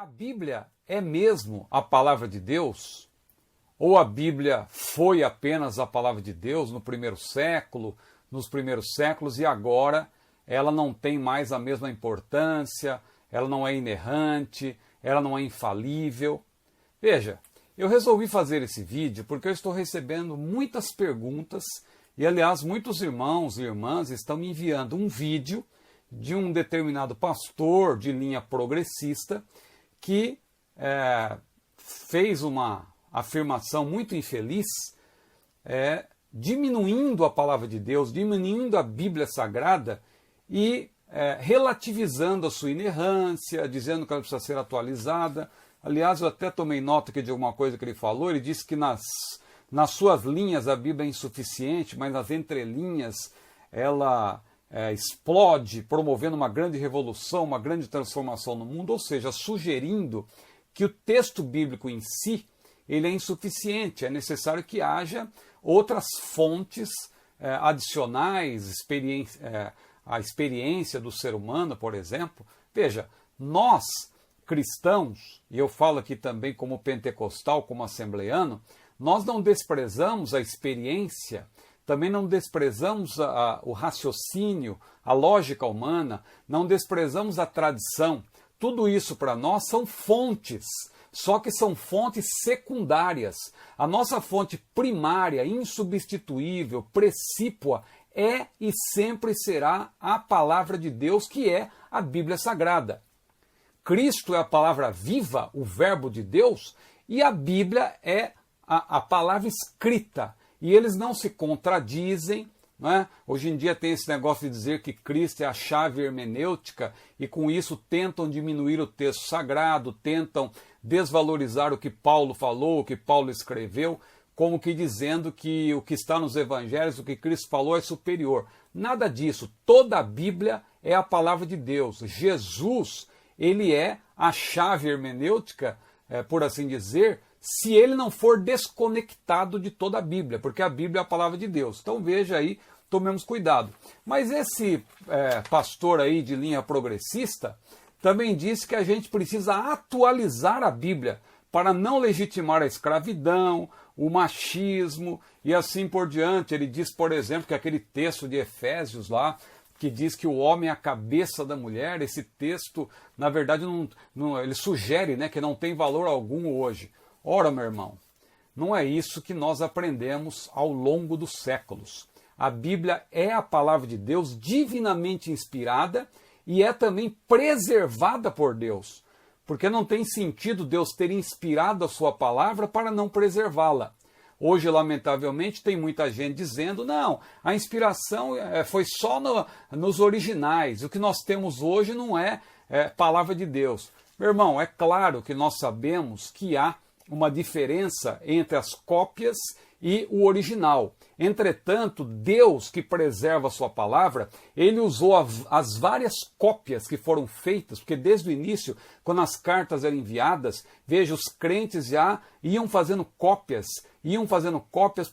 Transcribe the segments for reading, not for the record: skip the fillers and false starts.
A Bíblia é mesmo a palavra de Deus? Ou a Bíblia foi apenas a palavra de Deus no primeiro século, nos primeiros séculos, e agora ela não tem mais a mesma importância, ela não é inerrante, ela não é infalível? Veja, eu resolvi fazer esse vídeo porque eu estou recebendo muitas perguntas e, aliás, muitos irmãos e irmãs estão me enviando um vídeo de um determinado pastor de linha progressista que fez uma afirmação muito infeliz, diminuindo a palavra de Deus, diminuindo a Bíblia Sagrada e relativizando a sua inerrância, dizendo que ela precisa ser atualizada. Aliás, eu até tomei nota aqui de alguma coisa que ele falou. Ele disse que nas suas linhas a Bíblia é insuficiente, mas nas entrelinhas ela explode, promovendo uma grande revolução, uma grande transformação no mundo, ou seja, sugerindo que o texto bíblico em si ele é insuficiente, é necessário que haja outras fontes adicionais, a experiência do ser humano, por exemplo. Veja, nós cristãos, e eu falo aqui também como pentecostal, como assembleano, nós não desprezamos a experiência, também não desprezamos o raciocínio, a lógica humana, não desprezamos a tradição. Tudo isso para nós são fontes, só que são fontes secundárias. A nossa fonte primária, insubstituível, precípua, é e sempre será a palavra de Deus, que é a Bíblia Sagrada. Cristo é a palavra viva, o verbo de Deus, e a Bíblia é a palavra escrita. E eles não se contradizem, não é? Hoje em dia tem esse negócio de dizer que Cristo é a chave hermenêutica e com isso tentam diminuir o texto sagrado, tentam desvalorizar o que Paulo falou, o que Paulo escreveu, como que dizendo que o que está nos evangelhos, o que Cristo falou é superior. Nada disso. Toda a Bíblia é a palavra de Deus. Jesus, ele é a chave hermenêutica, por assim dizer, se ele não for desconectado de toda a Bíblia, porque a Bíblia é a palavra de Deus. Então veja aí, tomemos cuidado. Mas esse pastor aí de linha progressista também disse que a gente precisa atualizar a Bíblia para não legitimar a escravidão, o machismo e assim por diante. Ele diz, por exemplo, que aquele texto de Efésios lá, que diz que o homem é a cabeça da mulher, esse texto, na verdade, ele sugere, que não tem valor algum hoje. Ora, meu irmão, não é isso que nós aprendemos ao longo dos séculos. A Bíblia é a palavra de Deus, divinamente inspirada, e é também preservada por Deus. Porque não tem sentido Deus ter inspirado a sua palavra para não preservá-la. Hoje, lamentavelmente, tem muita gente dizendo, não, a inspiração foi só nos originais. O que nós temos hoje não é palavra de Deus. Meu irmão, é claro que nós sabemos que há uma diferença entre as cópias e o original. Entretanto, Deus, que preserva a sua palavra, ele usou as várias cópias que foram feitas, porque desde o início, quando as cartas eram enviadas, veja, os crentes já iam fazendo cópias,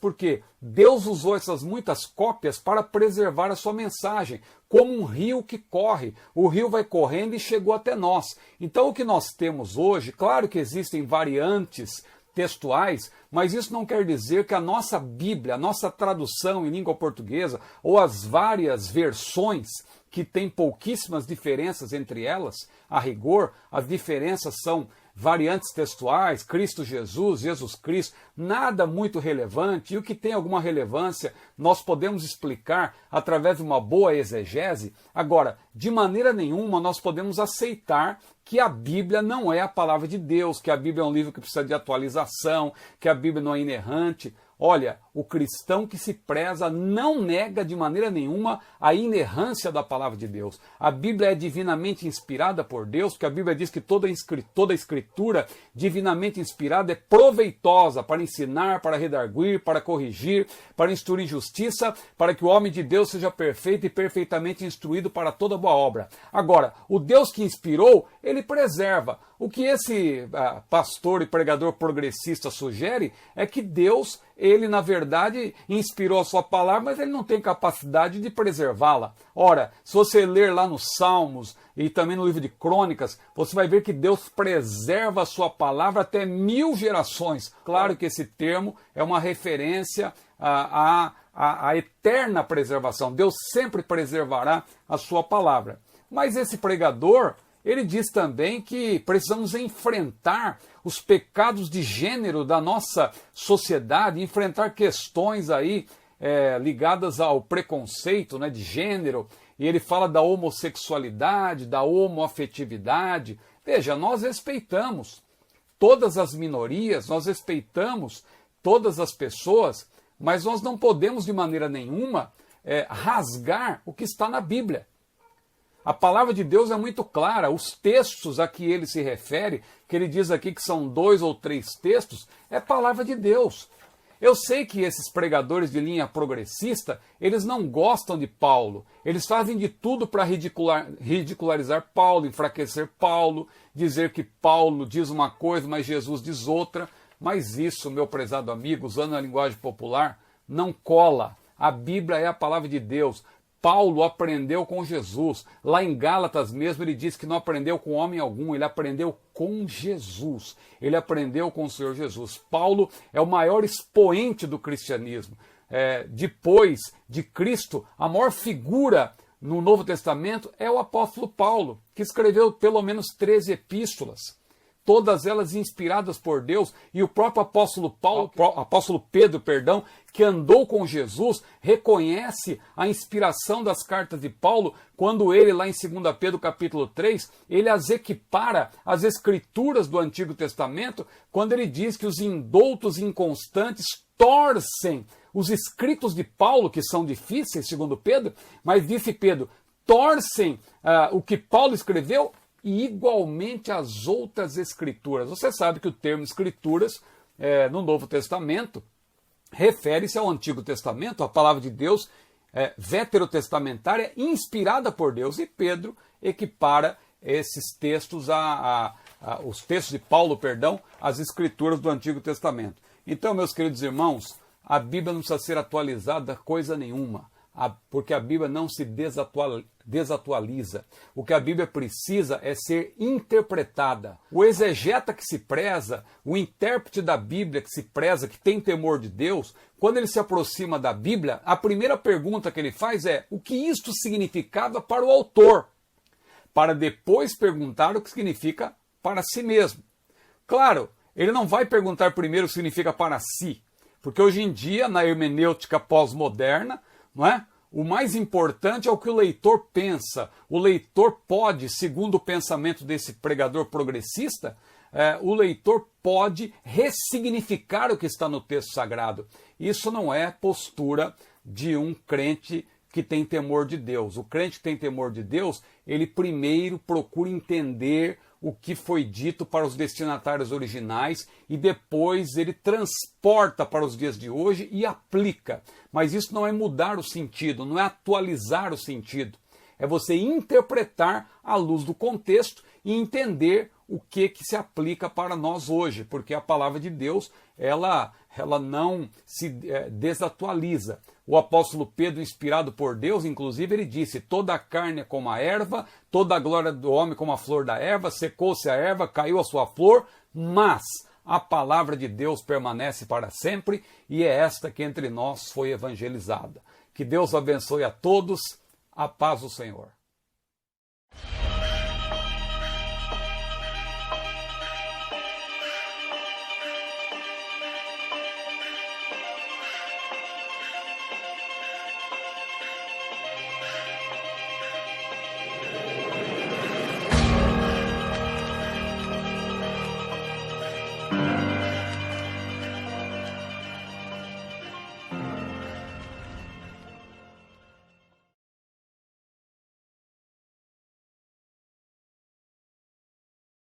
porque Deus usou essas muitas cópias para preservar a sua mensagem, como um rio que corre. O rio vai correndo e chegou até nós. Então o que nós temos hoje, claro que existem variantes textuais, mas isso não quer dizer que a nossa Bíblia, a nossa tradução em língua portuguesa, ou as várias versões que têm pouquíssimas diferenças entre elas, a rigor, as diferenças são variantes textuais, Cristo Jesus, Jesus Cristo, nada muito relevante, e o que tem alguma relevância nós podemos explicar através de uma boa exegese. Agora, de maneira nenhuma nós podemos aceitar que a Bíblia não é a palavra de Deus, que a Bíblia é um livro que precisa de atualização, que a Bíblia não é inerrante. Olha, o cristão que se preza não nega de maneira nenhuma a inerrância da palavra de Deus. A Bíblia é divinamente inspirada por Deus, porque a Bíblia diz que toda escritura divinamente inspirada é proveitosa para ensinar, para redarguir, para corrigir, para instruir justiça, para que o homem de Deus seja perfeito e perfeitamente instruído para toda boa obra. Agora, o Deus que inspirou, ele preserva. O que esse pastor e pregador progressista sugere é que Deus, ele na verdade, verdade, inspirou a sua palavra, mas ele não tem capacidade de preservá-la. Ora, se você ler lá nos Salmos e também no livro de Crônicas, você vai ver que Deus preserva a sua palavra até 1000 gerações. Claro que esse termo é uma referência à eterna preservação. Deus sempre preservará a sua palavra. Mas esse pregador, ele diz também que precisamos enfrentar os pecados de gênero da nossa sociedade, enfrentar questões aí ligadas ao preconceito, né, de gênero. E ele fala da homossexualidade, da homoafetividade. Veja, nós respeitamos todas as minorias, nós respeitamos todas as pessoas, mas nós não podemos de maneira nenhuma rasgar o que está na Bíblia. A palavra de Deus é muito clara, os textos a que ele se refere, que ele diz aqui que são 2 ou 3 textos, é palavra de Deus. Eu sei que esses pregadores de linha progressista, eles não gostam de Paulo, eles fazem de tudo para ridicularizar Paulo, enfraquecer Paulo, dizer que Paulo diz uma coisa, mas Jesus diz outra, mas isso, meu prezado amigo, usando a linguagem popular, não cola. A Bíblia é a palavra de Deus. Paulo aprendeu com Jesus. Lá em Gálatas mesmo ele diz que não aprendeu com homem algum, ele aprendeu com Jesus. Ele aprendeu com o Senhor Jesus. Paulo é o maior expoente do cristianismo. Depois de Cristo, a maior figura no Novo Testamento é o apóstolo Paulo, que escreveu pelo menos 13 epístolas. Todas elas inspiradas por Deus, e o próprio apóstolo Pedro, que andou com Jesus, reconhece a inspiração das cartas de Paulo, quando ele, lá em 2 Pedro capítulo 3, ele as equipara às escrituras do Antigo Testamento, quando ele diz que os indoutos e inconstantes torcem os escritos de Paulo, que são difíceis, segundo Pedro, mas disse Pedro, torcem o que Paulo escreveu, e igualmente as outras escrituras. Você sabe que o termo escrituras no Novo Testamento refere-se ao Antigo Testamento, a palavra de Deus veterotestamentária, inspirada por Deus. E Pedro equipara esses textos, os textos de Paulo, às escrituras do Antigo Testamento. Então, meus queridos irmãos, a Bíblia não precisa ser atualizada coisa nenhuma, porque a Bíblia não se desatualiza. O que a Bíblia precisa é ser interpretada. O exegeta que se preza, o intérprete da Bíblia que se preza, que tem temor de Deus, quando ele se aproxima da Bíblia, a primeira pergunta que ele faz é o que isto significava para o autor, para depois perguntar o que significa para si mesmo. Claro, ele não vai perguntar primeiro o que significa para si, porque hoje em dia, na hermenêutica pós-moderna, não é? O mais importante é o que o leitor pensa. O leitor pode, segundo o pensamento desse pregador progressista, o leitor pode ressignificar o que está no texto sagrado. Isso não é postura de um crente que tem temor de Deus. O crente que tem temor de Deus, ele primeiro procura entender o que foi dito para os destinatários originais e depois ele transporta para os dias de hoje e aplica. Mas isso não é mudar o sentido, não é atualizar o sentido. É você interpretar à luz do contexto e entender o que se aplica para nós hoje, porque a palavra de Deus, ela não se desatualiza. O apóstolo Pedro, inspirado por Deus, inclusive, ele disse, toda a carne é como a erva, toda a glória do homem como a flor da erva, secou-se a erva, caiu a sua flor, mas a palavra de Deus permanece para sempre e é esta que entre nós foi evangelizada. Que Deus abençoe a todos, a paz do Senhor.